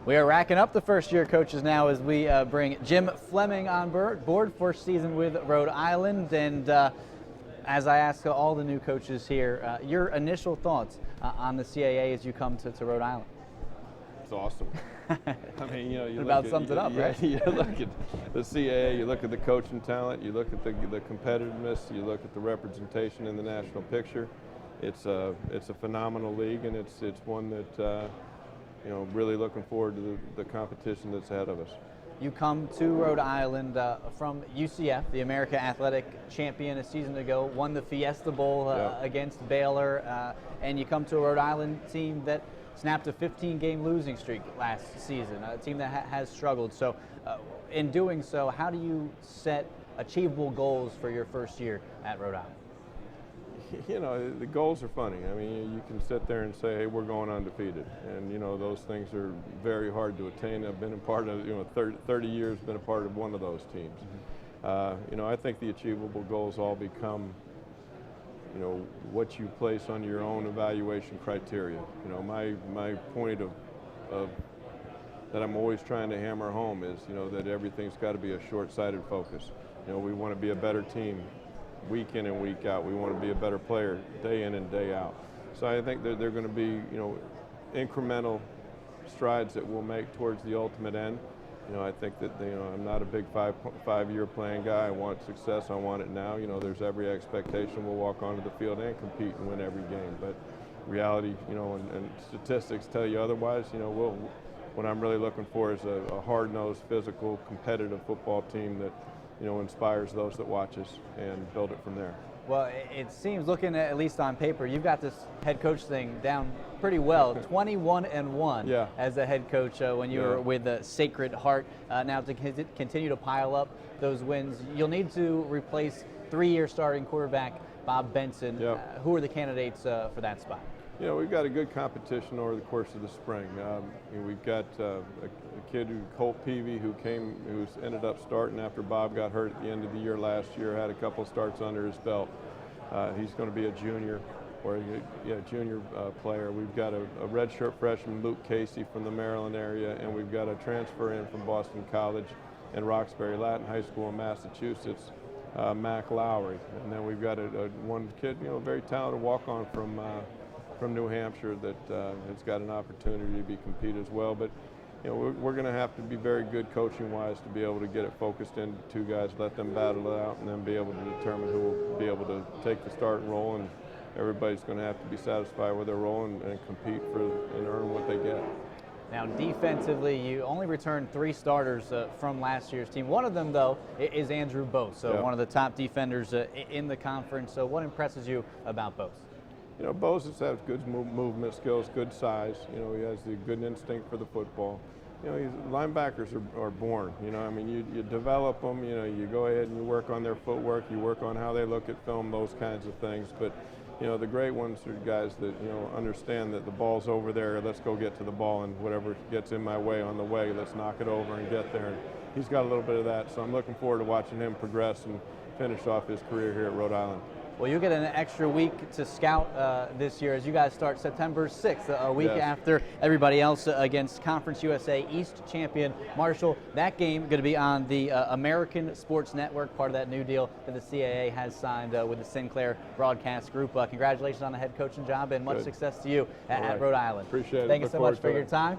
We are racking up the first-year coaches now as we bring Jim Fleming on board, first season with Rhode Island. And as I ask all the new coaches here, your initial thoughts on the CAA as you come to Rhode Island? It's awesome. I mean, you know, you about sums it up, right? You look at the CAA, you look at the coaching talent, you look at the competitiveness, you look at the representation in the national picture. It's a phenomenal league, and it's one that you know, really looking forward to the competition that's ahead of us. You come to Rhode Island from UCF, the America Athletic Champion a season ago, won the Fiesta Bowl against Baylor, and you come to a Rhode Island team that snapped a 15-game losing streak last season, a team that has struggled. So in doing so, how do you set achievable goals for your first year at Rhode Island? You know, the goals are funny. I mean, you can sit there and say, hey, we're going undefeated. And, you know, those things are very hard to attain. I've been a part of, you know, 30 years, been a part of one of those teams. Mm-hmm. You know, I think the achievable goals all become, you know, what you place on your own evaluation criteria. You know, my point of that I'm always trying to hammer home is, you know, that everything's got to be a short-sighted focus. You know, we want to be a better team week in and week out. We want to be a better player day in and day out. So I think that they're going to be, you know, incremental strides that we'll make towards the ultimate end. You know, I think that, you know, I'm not a big five-year plan guy. I want success. I want it now. You know, there's every expectation we'll walk onto the field and compete and win every game. But reality, you know, and statistics tell you otherwise. You know, what I'm really looking for is a hard-nosed, physical, competitive football team that, you know, inspires those that watch us and build it from there. Well, it seems, looking at least on paper, you've got this head coach thing down pretty well. 21-1 as a head coach when you were with the Sacred Heart. Now to continue to pile up those wins, you'll need to replace three-year starting quarterback Bob Benson. Who are the candidates for that spot? You know, we've got a good competition over the course of the spring. We've got a kid, Colt Peavy, who's ended up starting after Bob got hurt at the end of the year last year, had a couple starts under his belt. He's going to be a junior, or junior player. We've got a redshirt freshman, Luke Casey, from the Maryland area, and we've got a transfer in from Boston College and Roxbury Latin High School in Massachusetts, Mac Lowry. And then we've got one kid, you know, very talented walk-on from New Hampshire that has got an opportunity to compete as well. But, you know, we're going to have to be very good coaching-wise to be able to get it focused into two guys, let them battle it out, and then be able to determine who will be able to take the starting role. And everybody's going to have to be satisfied with their role and compete and earn what they get. Now, defensively, you only returned 3 starters from last year's team. One of them, though, is Andrew Bose, so one of the top defenders in the conference. So what impresses you about Bose? You know, Bose has good movement skills, good size. You know, he has the good instinct for the football. You know, linebackers are born. You know, I mean, you develop them. You know, you go ahead and you work on their footwork. You work on how they look at film, those kinds of things. But, you know, the great ones are guys that, you know, understand that the ball's over there. Let's go get to the ball, and whatever gets in my way on the way, let's knock it over and get there. And he's got a little bit of that. So I'm looking forward to watching him progress and finish off his career here at Rhode Island. Well, you get an extra week to scout this year as you guys start September 6th, a week after everybody else, against Conference USA East champion Marshall. That game going to be on the American Sports Network, part of that new deal that the CAA has signed with the Sinclair Broadcast Group. Congratulations on the head coaching job, and much success to you at Rhode Island. Appreciate it. Thank you so much for your time.